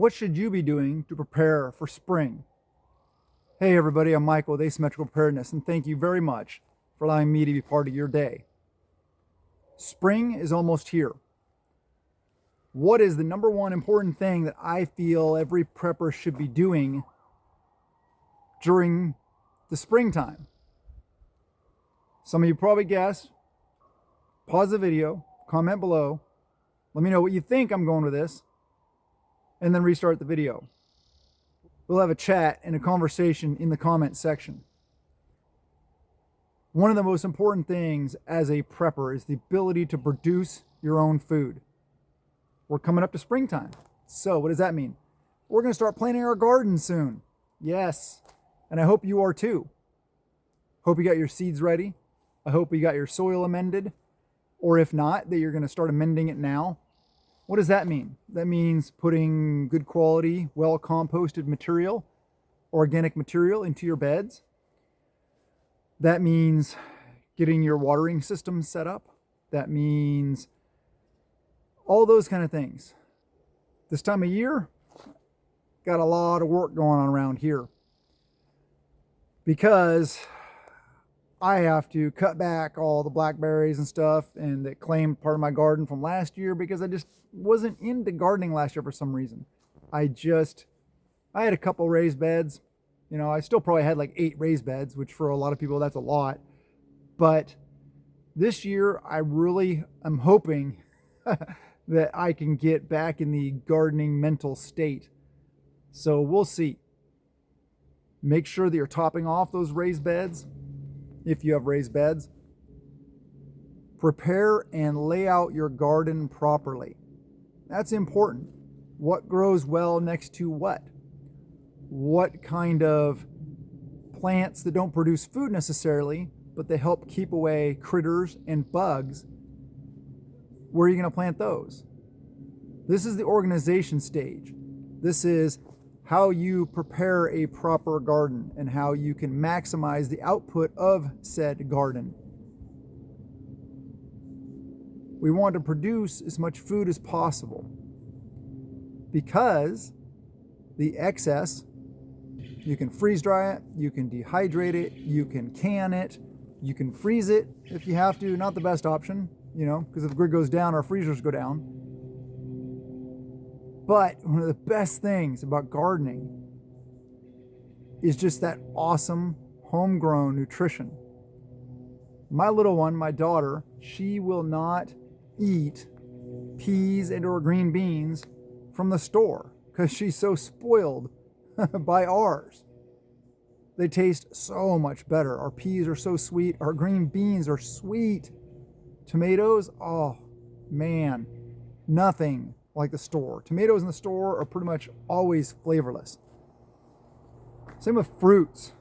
What should you be doing to prepare for spring? Hey everybody, I'm Michael with Asymmetrical Preparedness, and thank you very much for allowing me to be part of your day. Spring is almost here. What is the number one important thing that I feel every prepper should be doing during the springtime? Some of you probably guessed. Pause the video, comment below, let me know what you think I'm going with this, and then restart the video. We'll have a chat and a conversation in the comment section. One of the most important things as a prepper is the ability to produce your own food. We're coming up to springtime. So what does that mean? We're going to start planting our garden soon. Yes. And I hope you are too. Hope you got your seeds ready. I hope you got your soil amended. Or if not, that you're going to start amending it now. What does that mean? That means putting good quality, well-composted material, organic material into your beds. That means getting your watering system set up. That means all those kind of things. This time of year, got a lot of work going on around here because I have to cut back all the blackberries and stuff and that claimed part of my garden from last year because I just wasn't into gardening last year for some reason. I had a couple raised beds. You know, I still probably had like 8 raised beds, which for a lot of people, that's a lot. But this year, I really am hoping that I can get back in the gardening mental state. So we'll see. Make sure that you're topping off those raised beds. If you have raised beds, prepare and lay out your garden properly. That's important. What grows well next to what? What kind of plants that don't produce food necessarily, but they help keep away critters and bugs? Where are you going to plant those? This is the organization stage. This is how you prepare a proper garden and how you can maximize the output of said garden. We want to produce as much food as possible because the excess, you can freeze dry it, you can dehydrate it, you can can it, you can freeze it if you have to. Not the best option, you know, because if the grid goes down, our freezers go down. But one of the best things about gardening is just that awesome homegrown nutrition. My little one, my daughter, she will not eat peas and or green beans from the store because she's so spoiled by ours. They taste so much better. Our peas are so sweet. Our green beans are sweet. Tomatoes, oh man, nothing like the store. Tomatoes in the store are pretty much always flavorless. Same with fruits.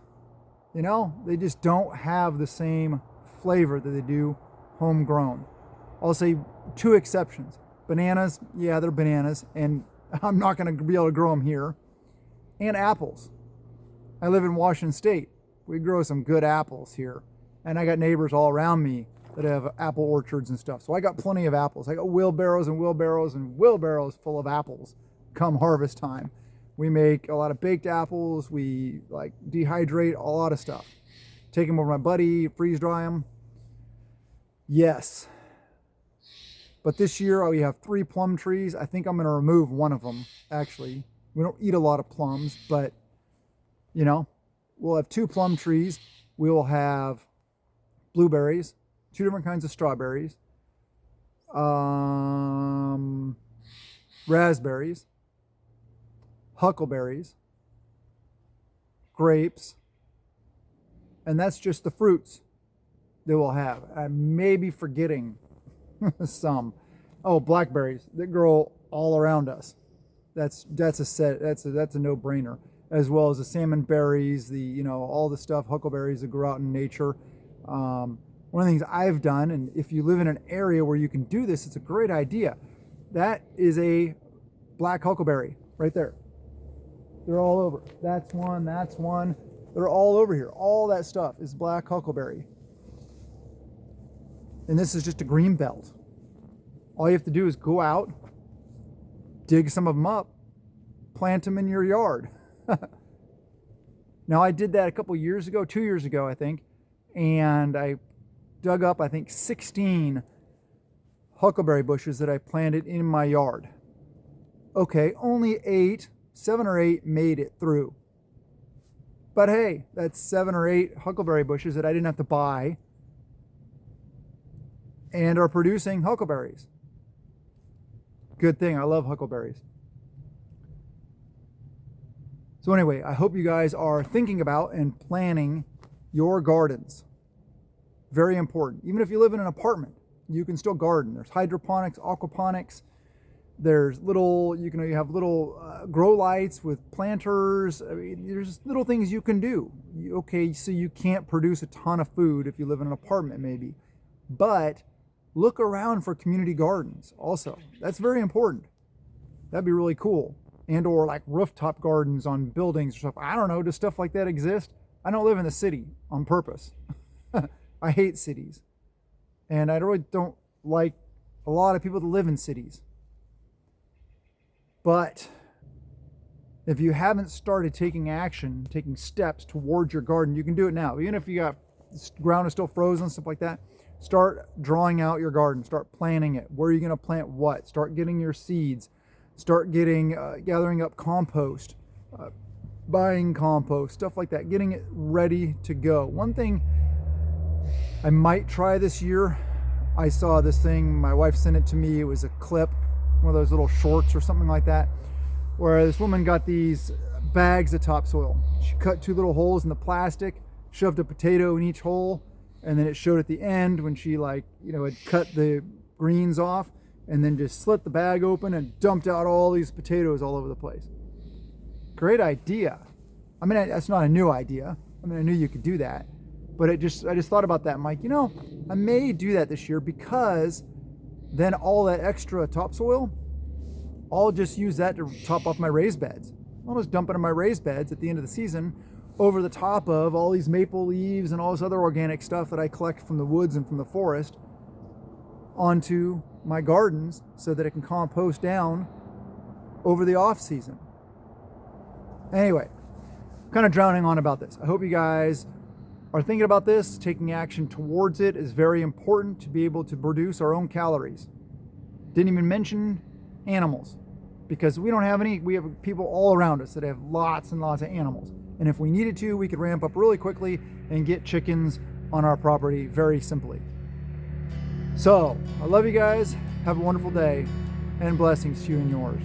You know, they just don't have the same flavor that they do homegrown. I'll say 2 exceptions. Bananas, yeah, they're bananas, and I'm not going to be able to grow them here. And apples. I live in Washington State. We grow some good apples here. And I got neighbors all around me that have apple orchards and stuff. So I got plenty of apples. I got wheelbarrows and wheelbarrows and wheelbarrows full of apples come harvest time. We make a lot of baked apples. We like dehydrate a lot of stuff. Take them over to my buddy, freeze dry them. Yes. But this year we have 3 plum trees. I think I'm going to remove one of them, actually. We don't eat a lot of plums, but, you know, we'll have 2 plum trees. We will have blueberries, 2 different kinds of strawberries, raspberries, huckleberries, grapes, and that's just the fruits that we'll have. I may be forgetting some. Oh, blackberries that grow all around us. That's a no-brainer. As well as the salmon berries, all the stuff, huckleberries that grow out in nature. One of the things I've done, and if you live in an area where you can do this, it's a great idea. That is a black huckleberry right there. They're all over. That's one. They're all over here. All that stuff is black huckleberry. And this is just a green belt. All you have to do is go out, dig some of them up, plant them in your yard. Now, I did that a couple years ago, 2 years ago, I think, and I dug up, I think, 16 huckleberry bushes that I planted in my yard. Okay, only 7 or 8 made it through. But hey, that's 7 or 8 huckleberry bushes that I didn't have to buy and are producing huckleberries. Good thing, I love huckleberries. So anyway, I hope you guys are thinking about and planning your gardens. Very important. Even if you live in an apartment, you can still garden. There's hydroponics, aquaponics. There's little, you have little grow lights with planters. I mean, there's little things you can do. Okay, so you can't produce a ton of food if you live in an apartment maybe, but look around for community gardens also. That's very important. That'd be really cool. And or like rooftop gardens on buildings or stuff. I don't know, does stuff like that exist? I don't live in the city on purpose. I hate cities. And I really don't like a lot of people that live in cities. But if you haven't started taking action, taking steps towards your garden, you can do it now. Even if you got ground is still frozen, stuff like that, start drawing out your garden. Start planning it. Where are you going to plant what? Start getting your seeds. Start gathering up compost, buying compost, stuff like that, getting it ready to go. One thing I might try this year, I saw this thing, my wife sent it to me, it was a clip, one of those little shorts or something like that, where this woman got these bags of topsoil. She cut 2 little holes in the plastic, shoved a potato in each hole, and then it showed at the end when she had cut the greens off, and then just slit the bag open and dumped out all these potatoes all over the place. Great idea. I mean, that's not a new idea. I mean, I knew you could do that, but I just thought about that. I'm like, I may do that this year, because then all that extra topsoil, I'll just use that to top off my raised beds. I'll just dump it in my raised beds at the end of the season over the top of all these maple leaves and all this other organic stuff that I collect from the woods and from the forest onto my gardens so that it can compost down over the off season. Anyway, kind of drowning on about this. I hope you guys are thinking about this. Taking action towards it is very important to be able to produce our own calories. Didn't even mention animals, because we don't have any. We have people all around us that have lots and lots of animals. And if we needed to, we could ramp up really quickly and get chickens on our property very simply. So, I love you guys. Have a wonderful day, and blessings to you and yours.